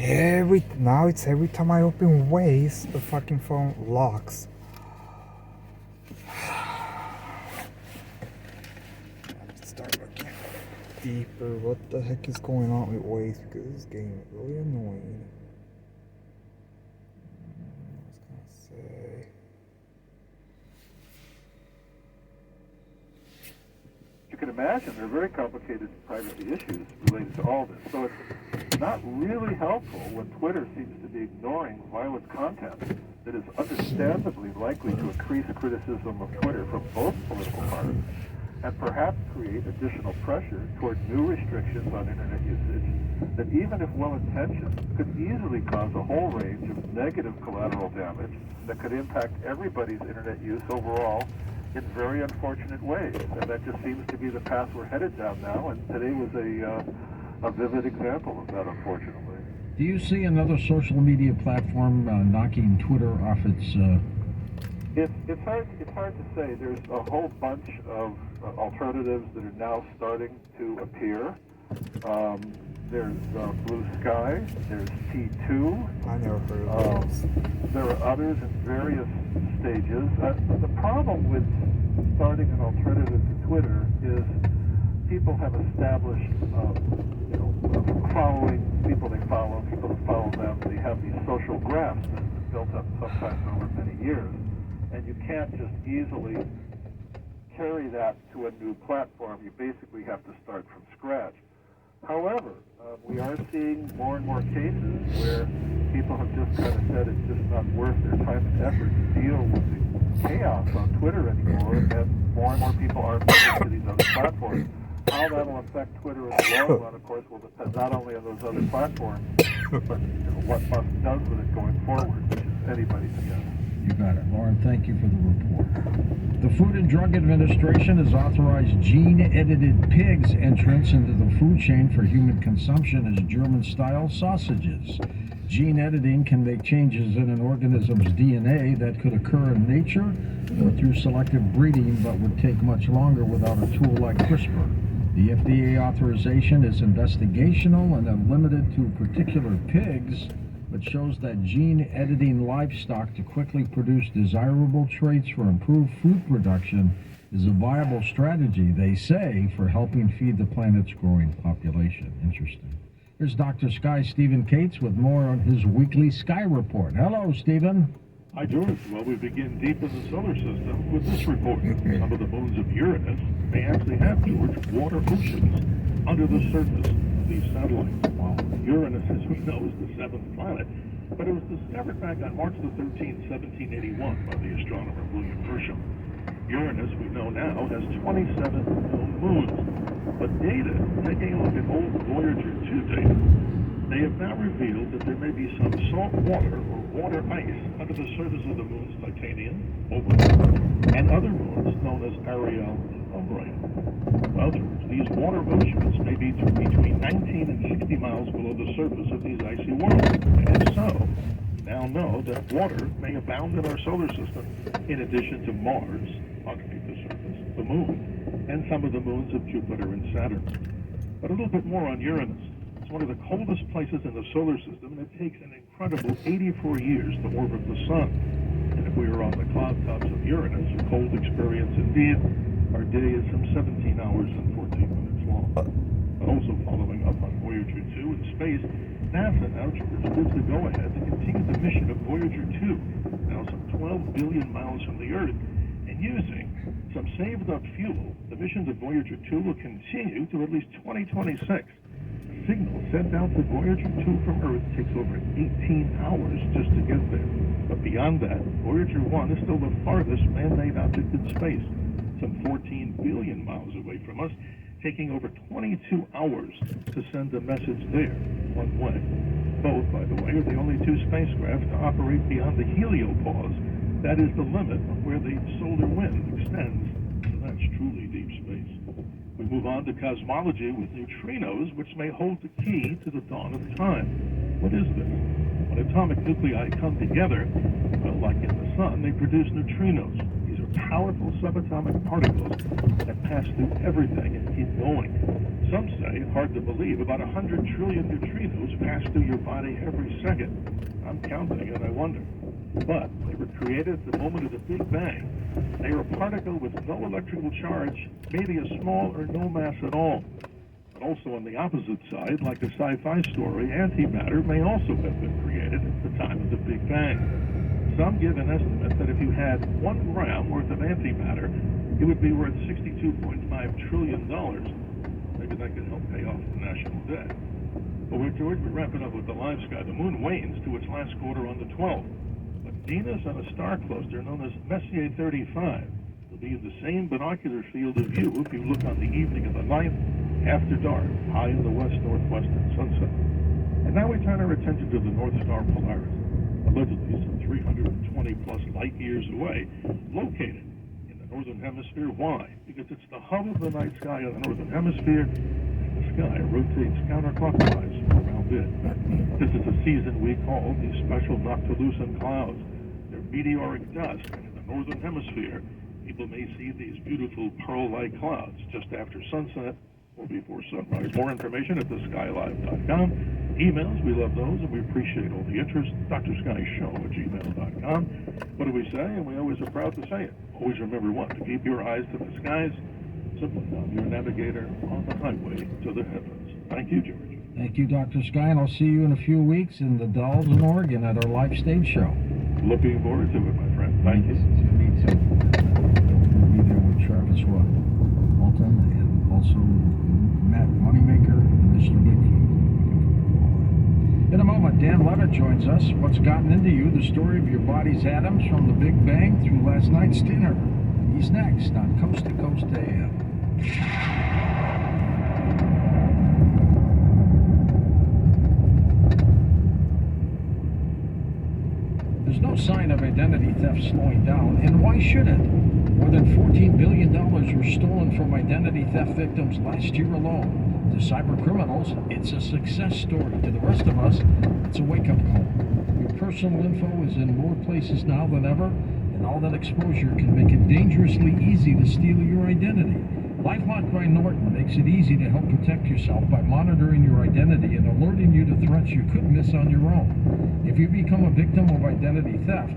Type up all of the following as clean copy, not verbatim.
Now it's every time I open Waze, the fucking phone locks. Let's start looking deeper. What the heck is going on with Waze? Because it's getting really annoying. I was gonna say. You can imagine there are very complicated privacy issues related to all this. So it's not really helpful when Twitter seems to be ignoring violent content that is understandably likely to increase criticism of Twitter from both political parties and perhaps create additional pressure toward new restrictions on internet usage that, even if well-intentioned, could easily cause a whole range of negative collateral damage that could impact everybody's internet use overall in very unfortunate ways. And that just seems to be the path we're headed down now, and today was a vivid example of that, unfortunately. Do you see another social media platform knocking Twitter off its... It's hard to say. There's a whole bunch of alternatives that are now starting to appear. There's Blue Sky, there's T2. I never heard of those. There are others in various stages. The problem with starting an alternative to Twitter is people have established, following, people they follow, people that follow them. They have these social graphs that have built up sometimes over many years. And you can't just easily carry that to a new platform. You basically have to start from scratch. However, we are seeing more and more cases where people have just kind of said it's just not worth their time and effort to deal with the chaos on Twitter anymore, and more people are moving to these other platforms. How that will affect Twitter in the long run, of course, will depend not only on those other platforms, but what Musk does with it going forward, which is anybody's guess. You got it, Lauren. Thank you for the report. The Food and Drug Administration has authorized gene-edited pigs' entrance into the food chain for human consumption as German-style sausages. Gene editing can make changes in an organism's DNA that could occur in nature or through selective breeding, but would take much longer without a tool like CRISPR. The FDA authorization is investigational and limited to particular pigs, but shows that gene editing livestock to quickly produce desirable traits for improved food production is a viable strategy, they say, for helping feed the planet's growing population. Interesting. Here's Dr. Sky Stephen Cates with more on his weekly Sky Report. Hello, Stephen. Hi, George. Well, we begin deep in the solar system with this report. Some of the moons of Uranus may actually have, George, water oceans under the surface of these satellites. While Uranus, as we know, is the seventh planet, but it was discovered back on March the 13th, 1781 by the astronomer William Herschel. Uranus, we know now, has 27 known moons, but data, taking a look at old Voyager 2 data, they have now revealed that there may be some salt water or water ice under the surface of the moon's titanium, Oberth, and other moons known as Ariel and Umbrian. Well, these water oceans may be between 19 and 60 miles below the surface of these icy worlds. And if so, we now know that water may abound in our solar system in addition to Mars, underneath the surface, the moon, and some of the moons of Jupiter and Saturn. But a little bit more on Uranus. It's one of the coldest places in the solar system, and it takes an incredible 84 years to orbit the sun. And if we were on the cloud tops of Uranus, a cold experience indeed, our day is some 17 hours and 14 minutes long. But also following up on Voyager 2 in space, NASA now gives the go-ahead to continue the mission of Voyager 2, now some 12 billion miles from the Earth, and using some saved-up fuel. The mission to Voyager 2 will continue to at least 2026. The signal sent out to Voyager 2 from Earth takes over 18 hours just to get there. But beyond that, Voyager 1 is still the farthest man-made object in space, some 14 billion miles away from us, taking over 22 hours to send a message there, one way. Both, by the way, are the only two spacecraft to operate beyond the heliopause. That is the limit of where the solar wind extends. So that's truly deep space. We move on to cosmology with neutrinos, which may hold the key to the dawn of time. What is this? When atomic nuclei come together, well, like in the sun, they produce neutrinos. Powerful subatomic particles that pass through everything and keep going. Some say, hard to believe, about 100 trillion neutrinos pass through your body every second. I'm counting and I wonder. But they were created at the moment of the Big Bang. They are a particle with no electrical charge, maybe a small or no mass at all. But also on the opposite side, like the sci-fi story, antimatter may also have been created at the time of the Big Bang. Some give an estimate that if you had 1 gram worth of antimatter, it would be worth $62.5 trillion. Maybe that could help pay off the national debt. But George, we're wrapping up with the live sky. The moon wanes to its last quarter on the 12th. But Venus on a star cluster known as Messier 35 will be in the same binocular field of view if you look on the evening of the 9th after dark, high in the west-northwestern sunset. And now we turn our attention to the North Star Polaris, allegedly some 320-plus light years away, located in the northern hemisphere. Why? Because it's the hub of the night sky in the northern hemisphere, and the sky rotates counterclockwise around it. This is a season we call these special noctilucent clouds. They're meteoric dust, and in the northern hemisphere, people may see these beautiful pearl-like clouds just after sunset or before sunrise. More information at theskylive.com. Emails, we love those, and we appreciate all the interest. DrSkyShow@gmail.com. What do we say? And we always are proud to say it. Always remember what? To keep your eyes to the skies. Simply, I'm your navigator on the highway to the heavens. Thank you, George. Thank you, Dr. Sky, and I'll see you in a few weeks in the Dalles in Oregon at our live stage show. Looking forward to it, my friend. Thank you. Me too. We'll be there with Travis Walton and also Matt Moneymaker and Mr. Bigfoot. In a moment, Dan Levitt joins us. What's gotten into you? The story of your body's atoms from the Big Bang through last night's dinner. He's next on Coast to Coast AM. There's no sign of identity theft slowing down, and why should it? More than $14 billion were stolen from identity theft victims last year alone. To cyber criminals, it's a success story. To the rest of us, it's a wake-up call. Your personal info is in more places now than ever, and all that exposure can make it dangerously easy to steal your identity. LifeLock by Norton makes it easy to help protect yourself by monitoring your identity and alerting you to threats you could miss on your own. If you become a victim of identity theft,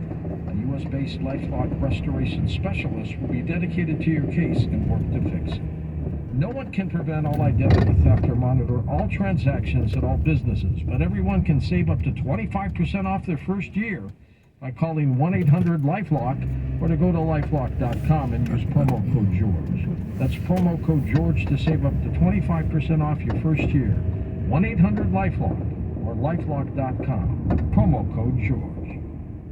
a U.S.-based LifeLock restoration specialist will be dedicated to your case and work to fix it. No one can prevent all identity theft or monitor all transactions at all businesses, but everyone can save up to 25% off their first year by calling 1-800-LifeLock or to go to lifelock.com and use promo code George. That's promo code George to save up to 25% off your first year. 1-800-LifeLock or lifelock.com. Promo code George.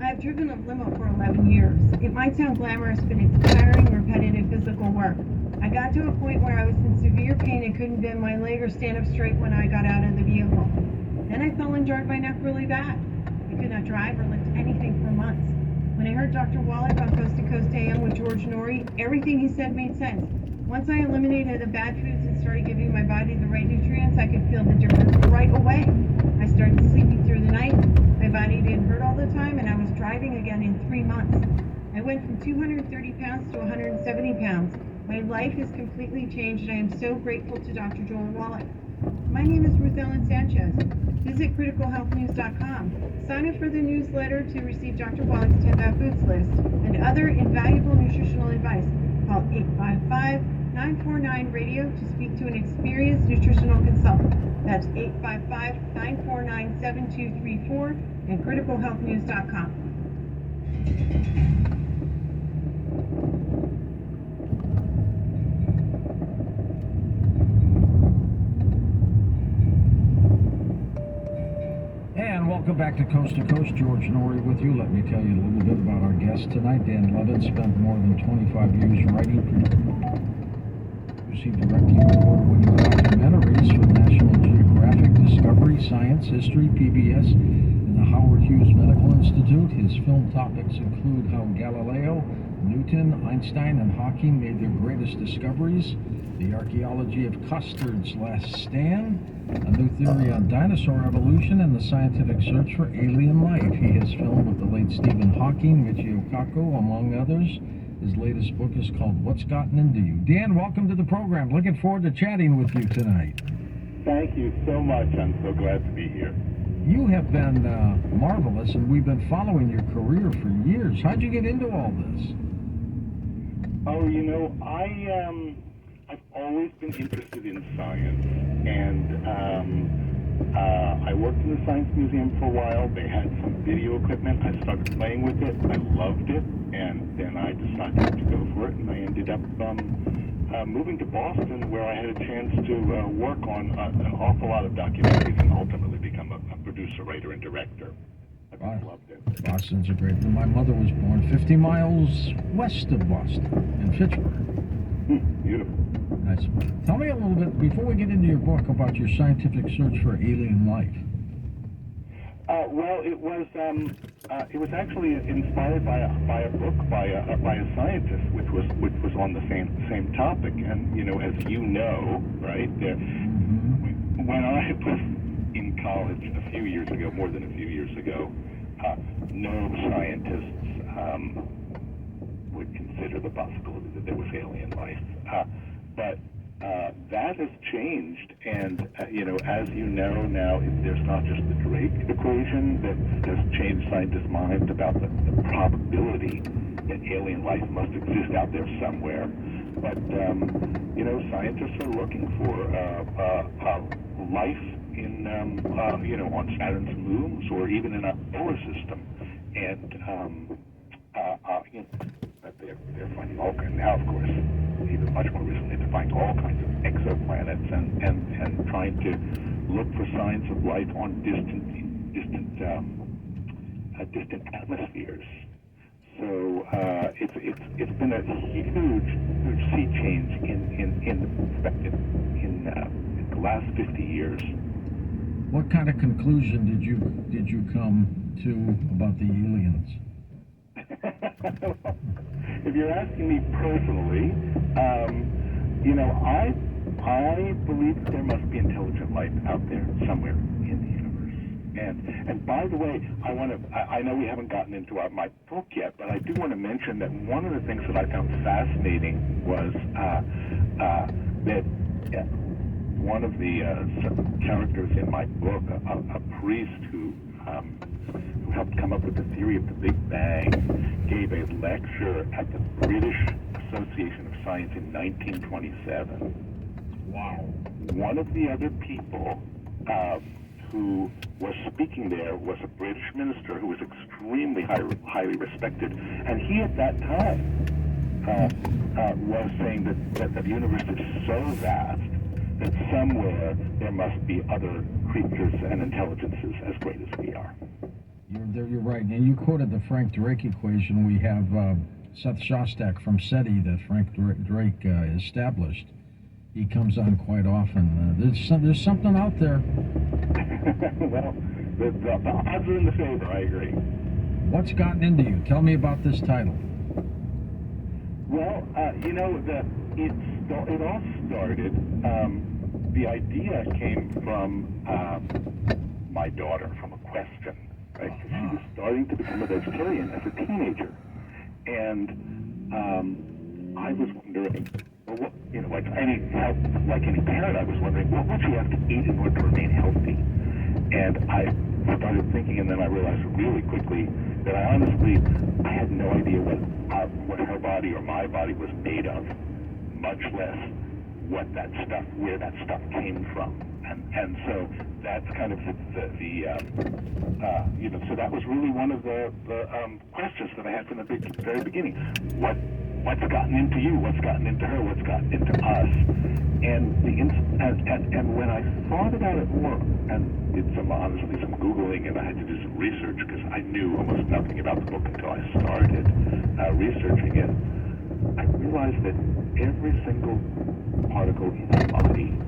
I've driven a limo for 11 years. It might sound glamorous, but it's tiring, repetitive physical work. I got to a point where I was in severe pain and couldn't bend my leg or stand up straight when I got out of the vehicle. Then I fell and jarred my neck really bad. I could not drive or lift anything for months. When I heard Dr. Wallach on Coast to Coast AM with George Norrie, everything he said made sense. Once I eliminated the bad foods and started giving my body the right nutrients, I could feel the difference right away. I started sleeping through the night, my body didn't hurt all the time, and I was driving again in 3 months. I went from 230 pounds to 170 pounds. My life has completely changed, and I am so grateful to Dr. Joel Wallach. My name is Ruth Ellen Sanchez. Visit criticalhealthnews.com. Sign up for the newsletter to receive Dr. Wallach's 10 Bad Foods list and other invaluable nutritional advice. Call 855-949-RADIO to speak to an experienced nutritional consultant. That's 855-949-7234 and criticalhealthnews.com. Welcome back to Coast. George Norrie with you. Let me tell you a little bit about our guest tonight. Dan Levitt spent more than 25 years writing, received directing award-winning documentaries for National Geographic, Discovery, Science, History, PBS, and the Howard Hughes Medical Institute. His film topics include how Galileo, Newton, Einstein, and Hawking made their greatest discoveries, the archaeology of Custard's Last Stand, a new theory on dinosaur evolution, and the scientific search for alien life. He has filmed with the late Stephen Hawking, Michio Kaku, among others. His latest book is called What's Gotten Into You. Dan, welcome to the program. Looking forward to chatting with you tonight. Thank you so much. I'm so glad to be here. You have been marvelous, and we've been following your career for years. How'd you get into all this? Oh, you know, I've always been interested in science, and I worked in the Science Museum for a while. They had some video equipment. I started playing with it. I loved it, and then I decided to go for it, and I ended up moving to Boston, where I had a chance to work on an awful lot of documentaries and ultimately become a producer, writer, and director. I loved it. Boston's a great... My mother was born 50 miles west of Boston, in Fitchburg. Beautiful. Nice. Tell me a little bit, before we get into your book, about your scientific search for alien life. Well, it was actually inspired by a book by a scientist, which was on the same topic. And you know, as you know, right there, when I was in college a few years ago, more than a few years ago, no scientists would consider the possibility that there was alien life, but that has changed, and you know, as you know now, there's not just the Drake equation that has changed scientists' minds about the probability that alien life must exist out there somewhere, but you know, scientists are looking for life in you know, on Saturn's moons or even in our solar system, and you know, they're finding all kinds now, of course, even much more recently, they're finding all kinds of exoplanets and trying to look for signs of life on distant atmospheres. So it's been a huge sea change in the last 50 years. What kind of conclusion did you come to about the aliens? If you're asking me personally, you know, I believe that there must be intelligent life out there somewhere in the universe. And by the way, I know we haven't gotten into my book yet, but I do want to mention that one of the things that I found fascinating was that one of the characters in my book, a priest who helped come up with the theory of the Big Bang, gave a lecture at the British Association of Science in 1927. Wow. One of the other people who was speaking there was a British minister who was extremely highly respected, and he at that time was saying that the universe is so vast that somewhere there must be other creatures and intelligences as great as we are. You're right. And you quoted the Frank Drake equation. We have Seth Shostak from SETI that Frank Drake established. He comes on quite often. There's something out there. Well, the odds are in the favor, I agree. What's gotten into you? Tell me about this title. Well, you know, it all started, the idea came from my daughter, from a question, right? She was starting to become a vegetarian as a teenager. And I was wondering, well, what, you know, like any parent, I was wondering, what would she have to eat in order to remain healthy? And I started thinking, and then I realized really quickly that I had no idea what her body or my body was made of, much less where that stuff came from. And so that's kind of you know, so that was really one of the questions that I had from the very beginning. What's gotten into you? What's gotten into her? What's gotten into us? And when I thought about it more and did some Googling, and I had to do some research because I knew almost nothing about the book until I started researching it, I realized that every single particle in my body,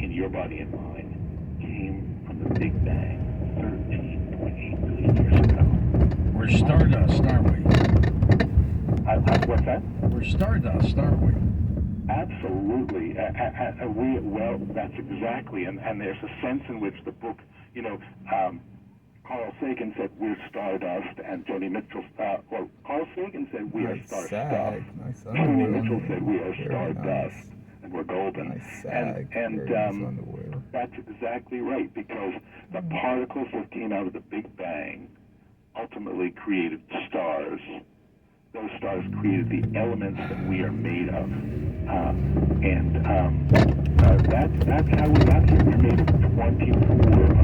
in your body and mine, came from the Big Bang 13.8 billion years ago. We're stardust, aren't we? What's that? We're stardust, aren't we? Absolutely. Well, that's exactly, and there's a sense in which the book, you know, Carl Sagan said we're stardust, and Joni Mitchell, well, Carl Sagan said we are Nice star sag. stuff. Nice Joni underwear Mitchell on said there. we are Very stardust, nice. and we're golden. Nice sag. And Very nice underwear. that's exactly right, because the particles that came out of the Big Bang ultimately created stars. Those stars created the elements that we are made of. That's how we got here. We're made of 24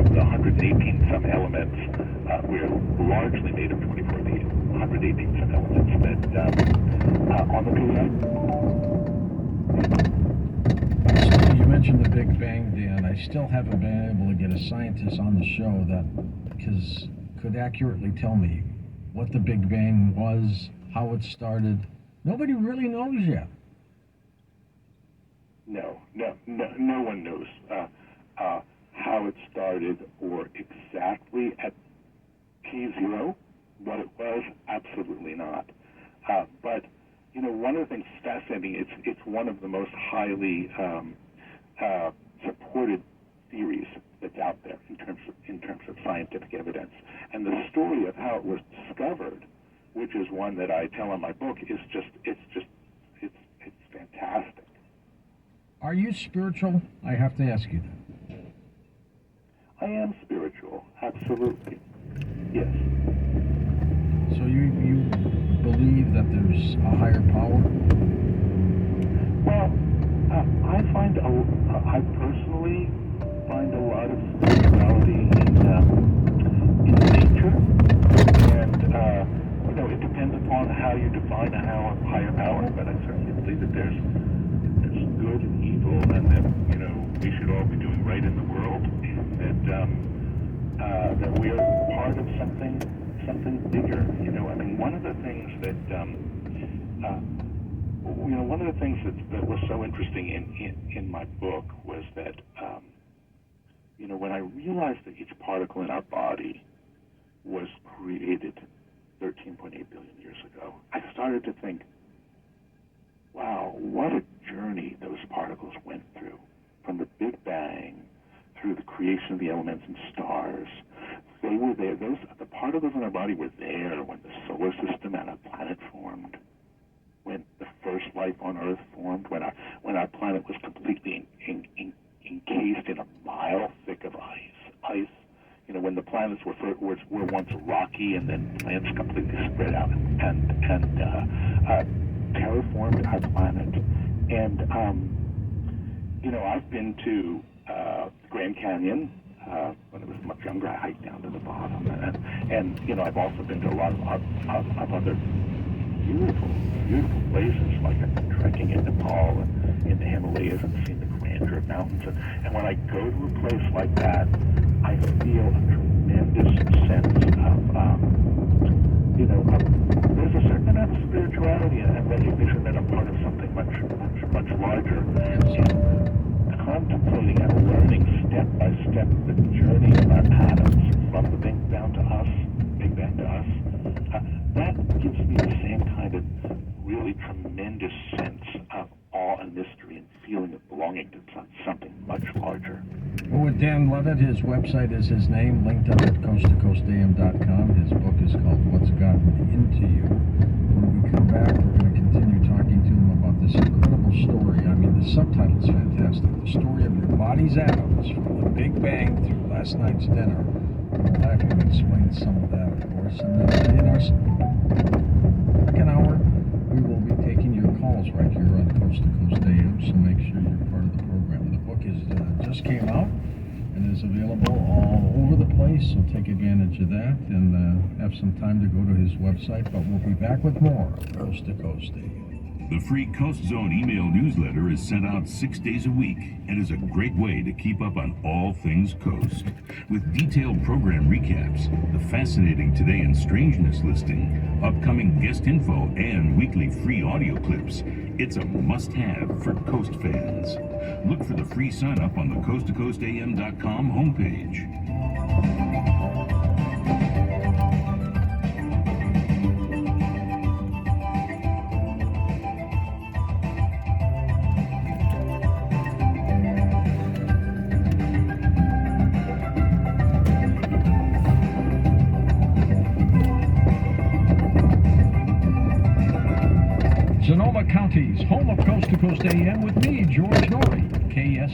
of the 118 some elements. We're largely made of 24 of the 118 some elements that on the periodic. So you mentioned the Big Bang, Dan. I still haven't been able to get a scientist on the show that could accurately tell me what the Big Bang was, how it started. Nobody really knows yet. No one knows how it started or exactly at T0 what it was. Absolutely not. But one of the things fascinating. It's one of the most highly supported theories that's out there in terms of scientific evidence. And the story of how it was discovered, which is one that I tell in my book, is it's fantastic. Are you spiritual? I have to ask you that. I am spiritual, absolutely. Yes. So you believe that there's a higher power? Well, I personally find a lot of spirituality in nature, and it depends upon how you define a higher power. But I certainly believe that there's good and evil, and that we should all be doing right in the world, and that we are part of something bigger. One of the things that one of the things that was so interesting in my book was that when I realized that each particle in our body was created 13.8 billion years ago, I started to think, wow, what a journey those particles went through, from the Big Bang through the creation of the elements and stars. They were there. The particles in our body were there when the solar system and our planet formed, when the first life on Earth formed, when our planet was completely encased in a mile thick of ice. When the planets were once rocky, and then plants completely spread out and terraformed our planet. And I've been to the Grand Canyon. When I was much younger, I hiked down to the bottom, and I've also been to a lot of other beautiful places, like I've been trekking in Nepal and in the Himalayas and seen the grandeur of mountains. And when I go to a place like that, I feel a tremendous sense of there's a certain amount of spirituality and recognition that I'm part of something much larger. And contemplating and learning step by step the journey of our atoms from the Big Bang to us, that gives me the same kind of really tremendous sense of awe and mystery and feeling of belonging to something much larger. Well, with Dan Levitt, his website is his name, linked up at coasttocoastam.com. His book is called What's Gotten Into You. When we come back, we're going to continue talking to him about this incredible story. I mean, the subtitle's fantastic. The story of your body's atoms from the Big Bang through last night's dinner. We'll have him explain some of that, of course. And then in our second hour, we will be taking your calls right here on Coast to Coast AM, so make sure you're part of the program. The book just came out and is available all over the place, so take advantage of that and have some time to go to his website. But we'll be back with more Coast to Coast AM. The free Coast Zone email newsletter is sent out 6 days a week and is a great way to keep up on all things Coast. With detailed program recaps, the fascinating Today in Strangeness listing, upcoming guest info, and weekly free audio clips, it's a must-have for Coast fans. Look for the free sign-up on the coasttocoastam.com homepage. County's home of Coast to Coast AM with me, George Norrie, KSI.